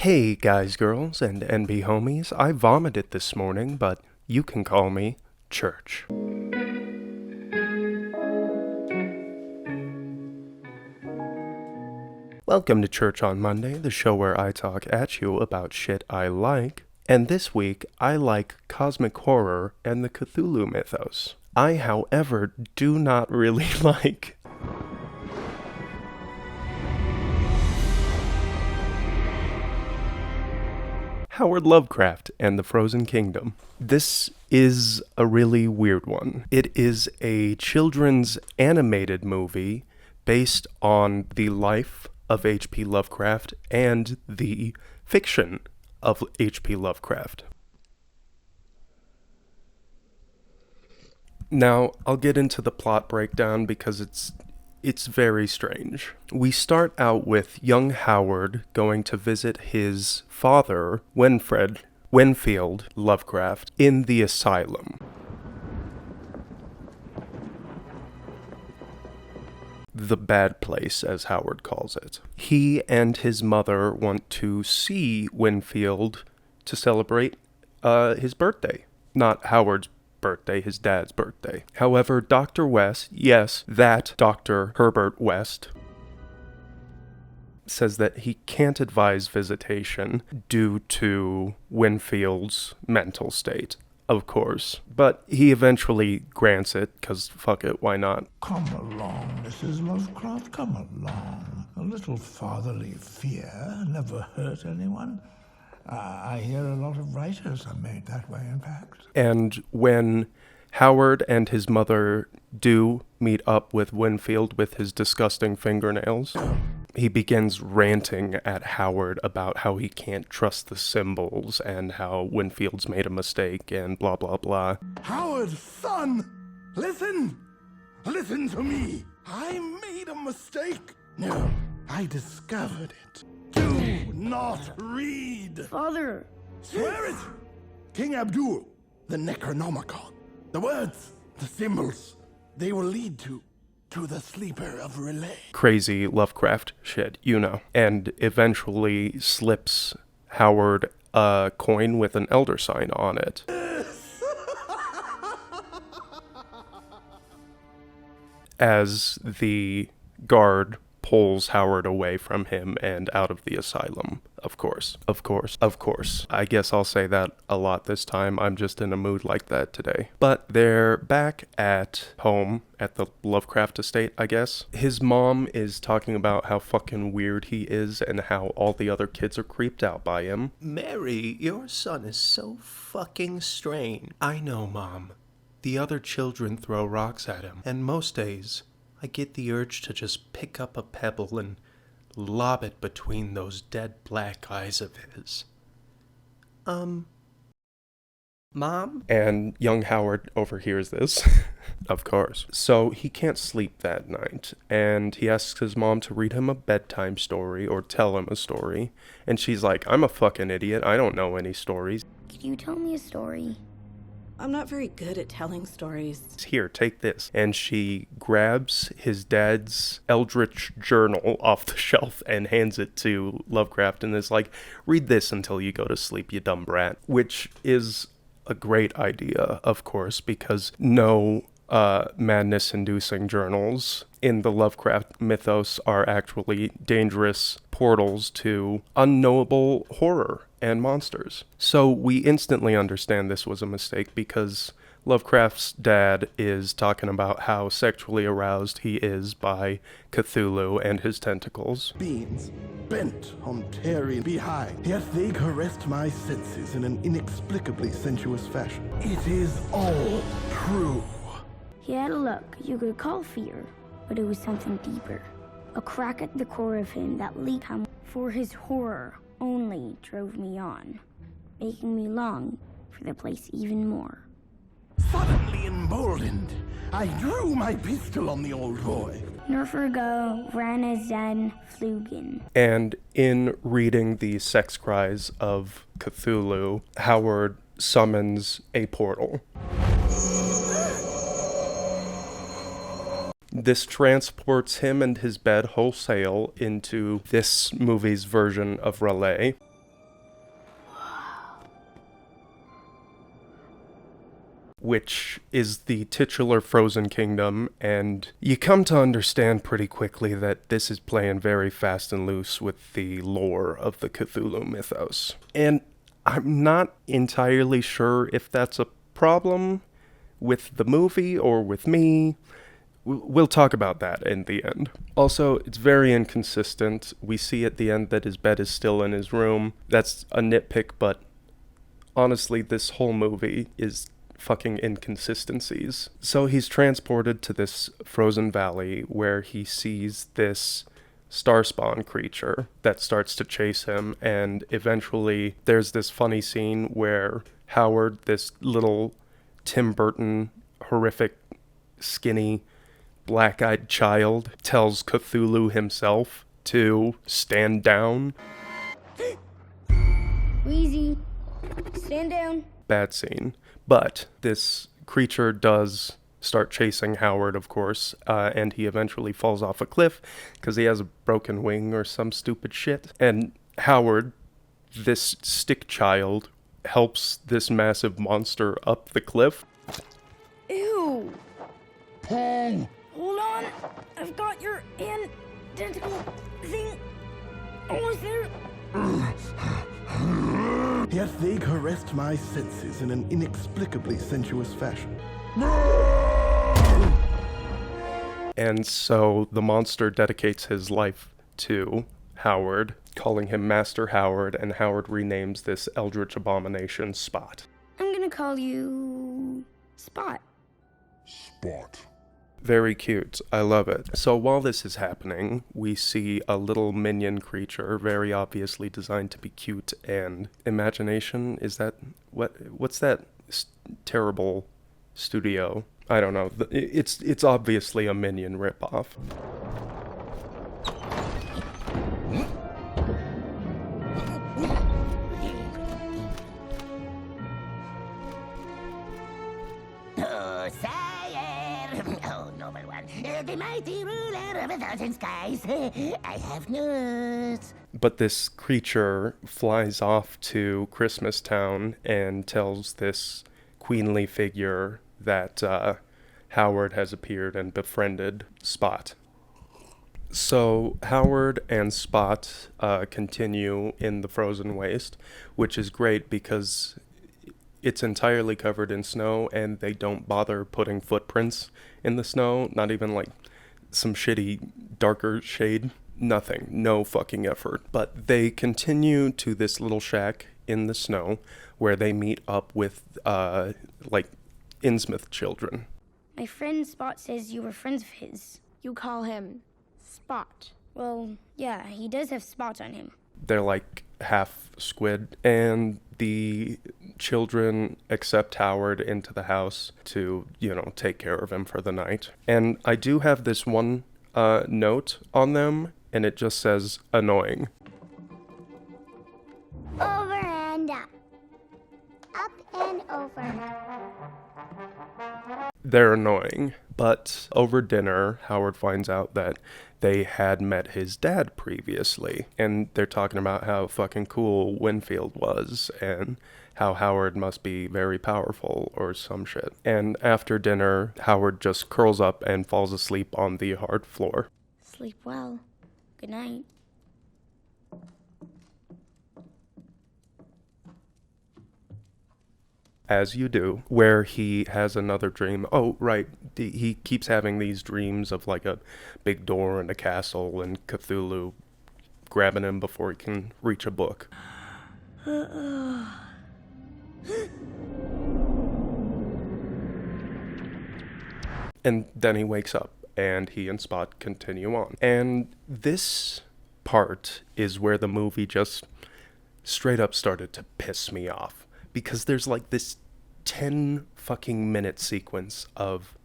Hey guys, girls, and NB homies, I vomited this morning, but you can call me Church. Welcome to Church on Monday, the show where I talk at you about shit I like, and this week I like cosmic horror and the Cthulhu mythos. I, however, do not really like Howard Lovecraft and the Frozen Kingdom. This is a really weird one. It is a children's animated movie based on the life of H.P. Lovecraft and the fiction of H.P. Lovecraft. Now, I'll get into the plot breakdown because it's very strange. We start out with young Howard going to visit his father, Winfield Lovecraft, in the asylum. The bad place, as Howard calls it. He and his mother want to see Winfield to celebrate his birthday. Not Howard's birthday, his dad's birthday. However, Dr. West, yes, that Dr. Herbert West, says that he can't advise visitation due to Winfield's mental state, of course. But he eventually grants it, because fuck it, why not? Come along, Mrs. Lovecraft, come along. A little fatherly fear never hurt anyone. I hear a lot of writers are made that way, in fact. And when Howard and his mother do meet up with Winfield with his disgusting fingernails, he begins ranting at Howard about how he can't trust the symbols and how Winfield's made a mistake and blah blah blah. Howard, son, listen! Listen to me! I made a mistake! No, I discovered it. Do not read! Father! Swear it! King Abdul, the Necronomicon, the words, the symbols, they will lead to the sleeper of Relay. Crazy Lovecraft shit, you know. And eventually slips Howard a coin with an elder sign on it. As the guard pulls Howard away from him and out of the asylum. Of course. I guess I'll say that a lot this time. I'm just in a mood like that today. But they're back at home at the Lovecraft estate, I guess. His mom is talking about how fucking weird he is and how all the other kids are creeped out by him. Mary, your son is so fucking strange. I know, Mom. The other children throw rocks at him, and most days I get the urge to just pick up a pebble and lob it between those dead black eyes of his. Mom? And young Howard overhears this, of course. So he can't sleep that night, and he asks his mom to read him a bedtime story or tell him a story. And she's like, I'm a fucking idiot, I don't know any stories. Could you tell me a story? I'm not very good at telling stories. Here, take this. And she grabs his dad's Eldritch journal off the shelf and hands it to Lovecraft and is like, read this until you go to sleep, you dumb brat. Which is a great idea, of course, because no madness-inducing journals in the Lovecraft mythos are actually dangerous portals to unknowable horror and monsters. So we instantly understand this was a mistake because Lovecraft's dad is talking about how sexually aroused he is by Cthulhu and his tentacles. Beings bent on tearing behind, yet they caressed my senses in an inexplicably sensuous fashion. It is all true. He had a look you could call fear, but it was something deeper. A crack at the core of him that leaked him, for his horror only drove me on, making me long for the place even more. Suddenly emboldened, I drew my pistol on the old boy. Nerfergo, Ranazen, Flugen. And in reading the sex cries of Cthulhu, Howard summons a portal. This transports him and his bed wholesale into this movie's version of Relay. which is the titular Frozen Kingdom, and you come to understand pretty quickly that this is playing very fast and loose with the lore of the Cthulhu mythos. And I'm not entirely sure if that's a problem with the movie or with me. We'll talk about that in the end. Also, it's very inconsistent. We see at the end that his bed is still in his room. That's a nitpick, but honestly, this whole movie is fucking inconsistencies. So he's transported to this frozen valley where he sees this starspawn creature that starts to chase him, and eventually there's this funny scene where Howard, this little Tim Burton horrific skinny black-eyed child, tells Cthulhu himself to stand down. Wheezy, stand down. Bad scene. But this creature does start chasing Howard, of course, and he eventually falls off a cliff because he has a broken wing or some stupid shit. And Howard, this stick child, helps this massive monster up the cliff. Ew. Paul! Hold on. I've got your hand tentacle thing almost there. Yet they caressed my senses in an inexplicably sensuous fashion. And so the monster dedicates his life to Howard, calling him Master Howard, and Howard renames this eldritch abomination Spot. I'm gonna call you Spot. Spot. Very cute. I love it. So while this is happening, we see a little minion creature, very obviously designed to be cute, and Imagination, is that, what's that terrible studio? I don't know. It's obviously a Minion ripoff. Oh, sire! Oh, noble one. The mighty ruler of 1,000 skies. I have news. But this creature flies off to Christmas Town and tells this queenly figure that Howard has appeared and befriended Spot. So Howard and Spot continue in the frozen waste, which is great because it's entirely covered in snow and they don't bother putting footprints in the snow, not even like some shitty darker shade, nothing, no fucking effort. But they continue to this little shack in the snow where they meet up with like Innsmouth children. My friend Spot says you were friends of his. You call him Spot. Well, yeah, he does have spots on him. They're like half squid, and the children accept Howard into the house to, take care of him for the night. And I do have this one note on them, and it just says annoying. Over and up. Up and over. They're annoying, but over dinner, Howard finds out that they had met his dad previously, and they're talking about how fucking cool Winfield was, and how Howard must be very powerful or some shit. And after dinner, Howard just curls up and falls asleep on the hard floor. Sleep well. Good night. As you do, where he has another dream. Oh, right. He keeps having these dreams of like a big door and a castle and Cthulhu grabbing him before he can reach a book. And then he wakes up and he and Spot continue on. And this part is where the movie just straight up started to piss me off. Because there's like this 10 fucking minute sequence of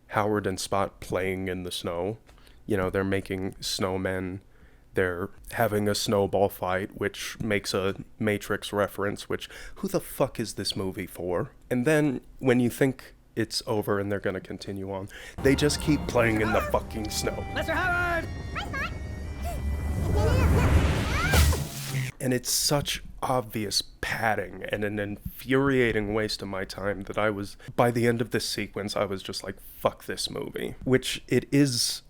Howard and Spot playing in the snow. They're making snowmen. They're having a snowball fight, which makes a Matrix reference, which, who the fuck is this movie for? And then when you think it's over and they're gonna continue on, they just keep playing in the fucking snow. Mr. Howard! And it's such obvious padding and an infuriating waste of my time that by the end of this sequence, I was just like, fuck this movie. Which it is,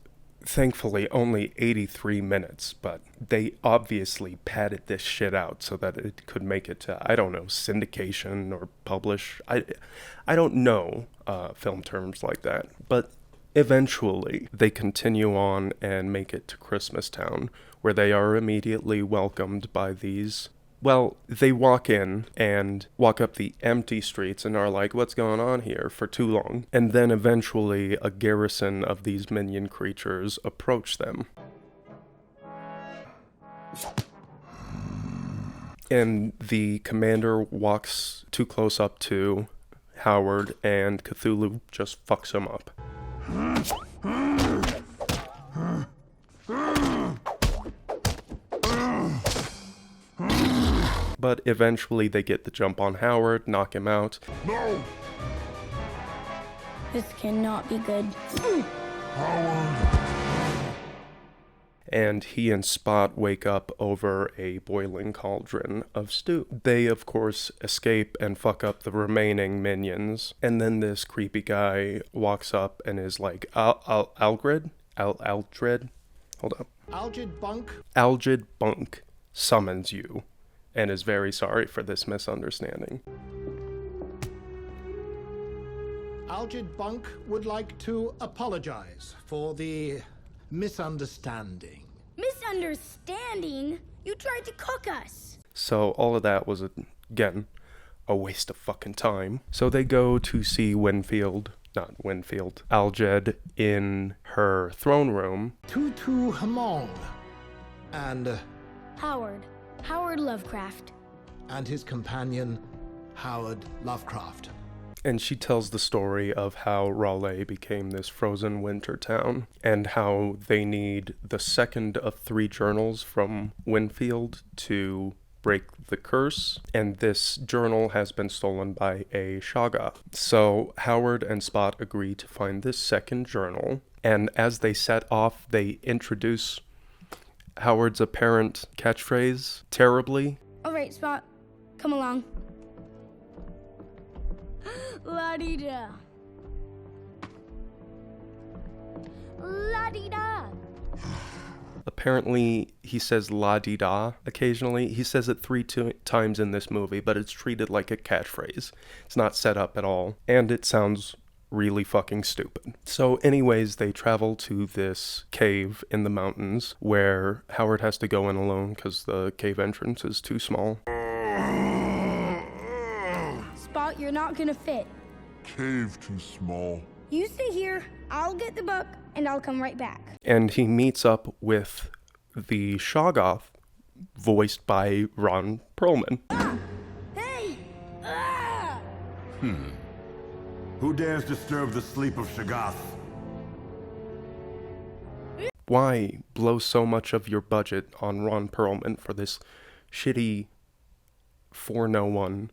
thankfully, only 83 minutes, but they obviously padded this shit out so that it could make it to, I don't know, syndication or publish. I don't know film terms like that, but eventually they continue on and make it to Christmastown, where they are immediately welcomed by these. Well, they walk in and walk up the empty streets and are like, what's going on here, for too long. And then eventually a garrison of these minion creatures approach them. And the commander walks too close up to Howard, and Cthulhu just fucks him up. But eventually they get the jump on Howard, knock him out. No! This cannot be good. Howard! And he and Spot wake up over a boiling cauldron of stew. They, of course, escape and fuck up the remaining minions. And then this creepy guy walks up and is like, Algid? Hold up. Algid Bunk? Algid Bunk summons you and is very sorry for this misunderstanding. Algid Bunk would like to apologize for the misunderstanding. Misunderstanding? You tried to cook us. So all of that was, again, a waste of fucking time. So they go to see Algid in her throne room. Tutu Hamong and Howard Lovecraft. and his companion, Howard Lovecraft. And she tells the story of how Raleigh became this frozen winter town, and how they need the second of 3 journals from Winfield to break the curse, and this journal has been stolen by a Shoggoth. So Howard and Spot agree to find this second journal, and as they set off, they introduce Howard's apparent catchphrase terribly. All right, Spot, come along. La-dee-da. La-dee-da. Apparently, he says la-dee-da occasionally. He says it 3 times in this movie, but it's treated like a catchphrase. It's not set up at all, and it sounds really fucking stupid. So anyways, they travel to this cave in the mountains where Howard has to go in alone because the cave entrance is too small. Spot, you're not gonna fit. Cave too small. You stay here, I'll get the book, and I'll come right back. And he meets up with the Shoggoth, voiced by Ron Perlman. Hey! Ah! Who dares disturb the sleep of Shoggoth? Why blow so much of your budget on Ron Perlman for this shitty 401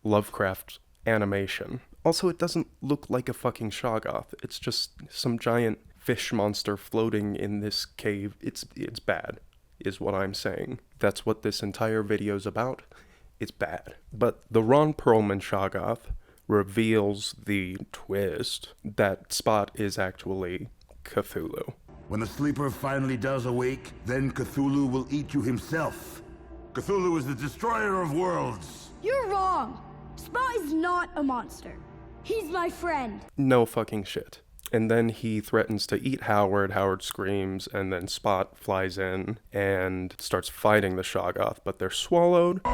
Lovecraft animation? Also, it doesn't look like a fucking Shoggoth. It's just some giant fish monster floating in this cave. It's bad, is what I'm saying. That's what this entire video's about. It's bad. But the Ron Perlman Shoggoth reveals the twist that Spot is actually Cthulhu. When the sleeper finally does awake, then Cthulhu will eat you himself. Cthulhu is the destroyer of worlds. You're wrong. Spot is not a monster. He's my friend. No fucking shit. And then he threatens to eat Howard. Howard screams, and then Spot flies in and starts fighting the Shoggoth, but they're swallowed. No!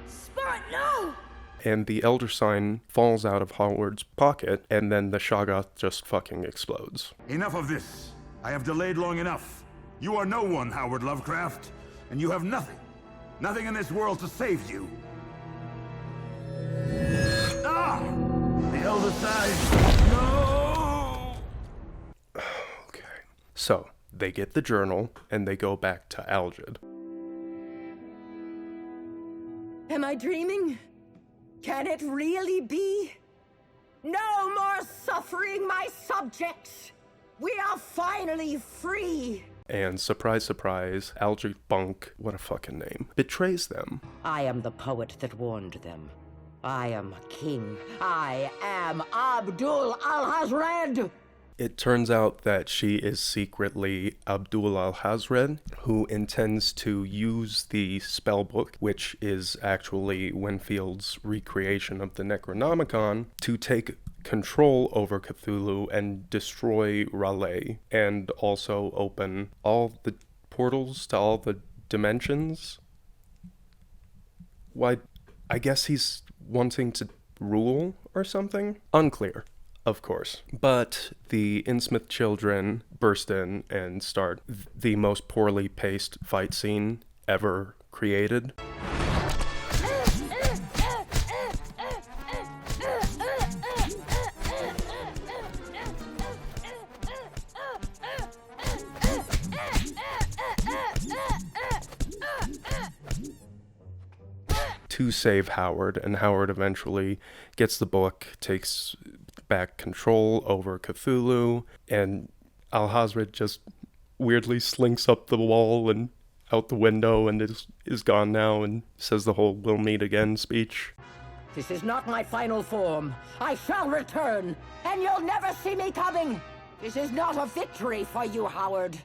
Spot, no! And the Elder Sign falls out of Howard's pocket, and then the Shoggoth just fucking explodes. Enough of this. I have delayed long enough. You are no one, Howard Lovecraft, and you have nothing. Nothing in this world to save you. Ah! The Elder Sign. No! Okay. So, they get the journal, and they go back to Algid. Am I dreaming? Can it really be? No more suffering, my subjects! We are finally free! And surprise, surprise, Algy Bunk, what a fucking name, betrays them. I am the poet that warned them. I am king. I am Abdul al-Hazred! It turns out that she is secretly Abdul al-Hazred, who intends to use the spellbook, which is actually Winfield's recreation of the Necronomicon, to take control over Cthulhu and destroy Raleigh, and also open all the portals to all the dimensions. Why, I guess he's wanting to rule or something? Unclear, of course. But the Innsmouth children burst in and start the most poorly paced fight scene ever created. To save Howard, and Howard eventually gets the book, takes back control over Cthulhu, and Al-Hazred just weirdly slinks up the wall and out the window and is gone now and says the whole "we'll meet again" speech. This is not my final form. I shall return, and you'll never see me coming. This is not a victory for you, Howard.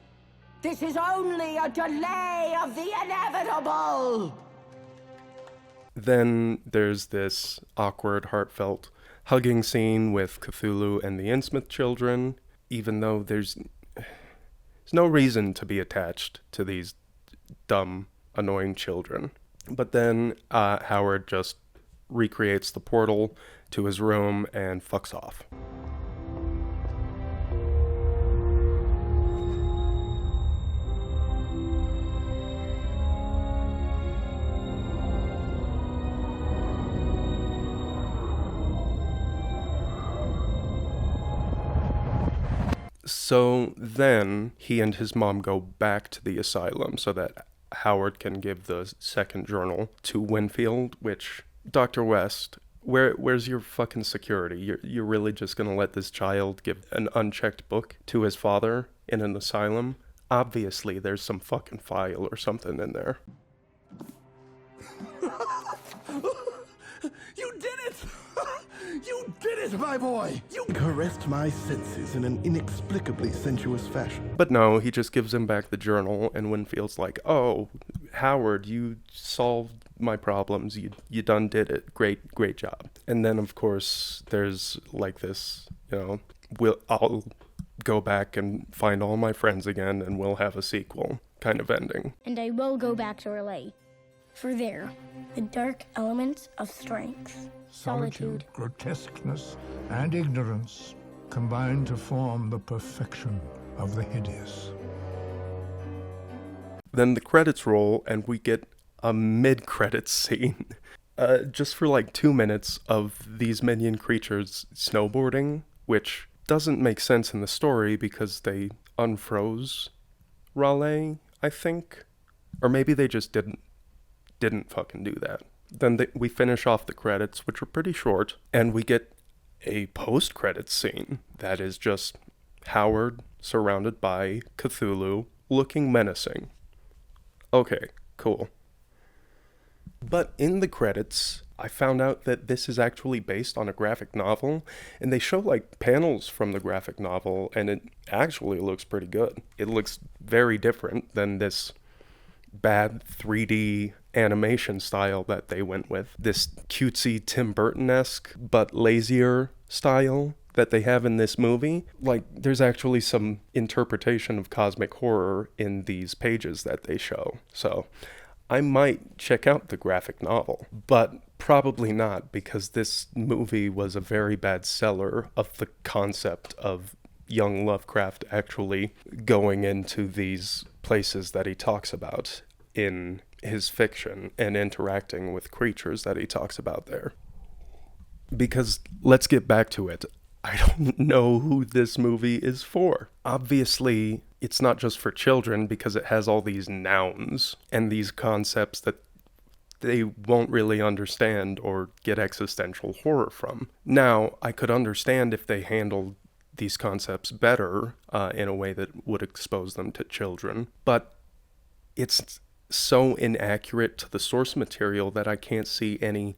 This is only a delay of the inevitable. Then there's this awkward, heartfelt hugging scene with Cthulhu and the Innsmouth children, even though there's no reason to be attached to these dumb, annoying children. But then Howard just recreates the portal to his room and fucks off. So then he and his mom go back to the asylum so that Howard can give the second journal to Winfield, which, Dr. West, where's your fucking security? You're really just gonna let this child give an unchecked book to his father in an asylum? Obviously there's some fucking file or something in there. You did it! You did it, my boy! You caressed my senses in an inexplicably sensuous fashion. But no, he just gives him back the journal, and Winfield's like, "Oh, Howard, you solved my problems. You done did it. Great job." And then, of course, there's like this, I'll go back and find all my friends again, and we'll have a sequel kind of ending. And I will go back to Raleigh. For there, the dark elements of strength, solitude, grotesqueness, and ignorance combine to form the perfection of the hideous. Then the credits roll, and we get a mid-credits scene. Just for like 2 minutes of these minion creatures snowboarding, which doesn't make sense in the story because they unfroze Raleigh, I think. Or maybe they just didn't fucking do that. Then we finish off the credits, which are pretty short, and we get a post-credits scene that is just Howard surrounded by Cthulhu looking menacing. Okay, cool. But in the credits, I found out that this is actually based on a graphic novel, and they show like panels from the graphic novel, and it actually looks pretty good. It looks very different than this bad 3D animation style that they went with. This cutesy Tim Burton-esque but lazier style that they have in this movie. Like, there's actually some interpretation of cosmic horror in these pages that they show. So I might check out the graphic novel, but probably not, because this movie was a very bad seller of the concept of young Lovecraft actually going into these places that he talks about in his fiction and interacting with creatures that he talks about there. Because let's get back to it. I don't know who this movie is for. Obviously, it's not just for children because it has all these nouns and these concepts that they won't really understand or get existential horror from. Now, I could understand if they handled these concepts better in a way that would expose them to children, but it's so inaccurate to the source material that I can't see any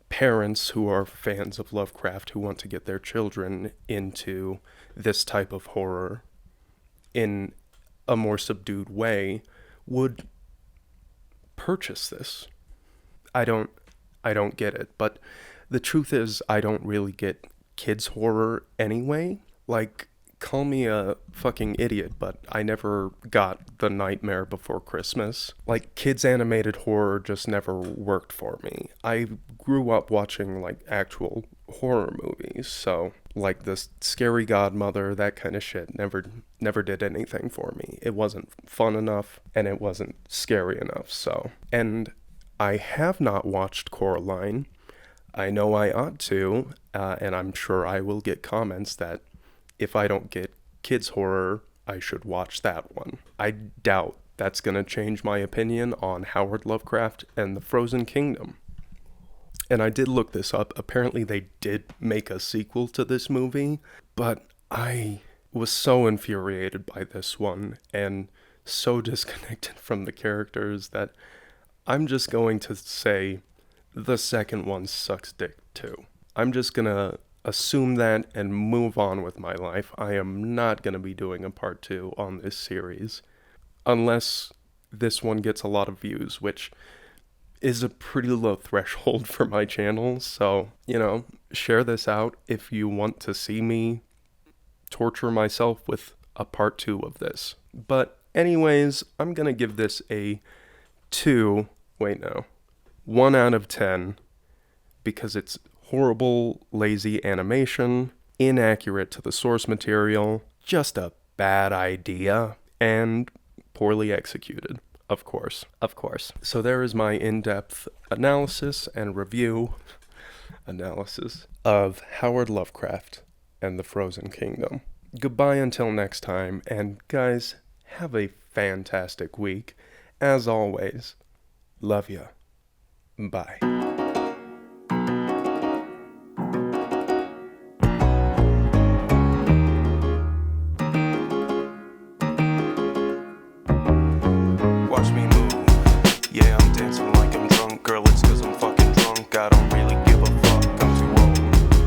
parents who are fans of Lovecraft who want to get their children into this type of horror in a more subdued way would purchase this. I don't get it, but the truth is I don't really get kids horror anyway. Like, call me a fucking idiot, but I never got The Nightmare Before Christmas. Like, kids animated horror just never worked for me. I grew up watching, like, actual horror movies, so, like, this Scary Godmother, that kind of shit never did anything for me. It wasn't fun enough, and it wasn't scary enough, so. And I have not watched Coraline. I know I ought to, and I'm sure I will get comments that if I don't get kids horror, I should watch that one. I doubt that's going to change my opinion on Howard Lovecraft and the Frozen Kingdom. And I did look this up. Apparently they did make a sequel to this movie, but I was so infuriated by this one and so disconnected from the characters that I'm just going to say the second one sucks dick too. I'm just going to assume that and move on with my life. I am not going to be doing a part 2 on this series unless this one gets a lot of views, which is a pretty low threshold for my channel. So, share this out if you want to see me torture myself with a part 2 of this. But anyways, I'm going to give this a 1 out of 10 because it's horrible, lazy animation, inaccurate to the source material, just a bad idea, and poorly executed, of course. So there is my in-depth analysis and review of Howard Lovecraft and the Frozen Kingdom. Goodbye until next time, and guys, have a fantastic week. As always, love ya. Bye.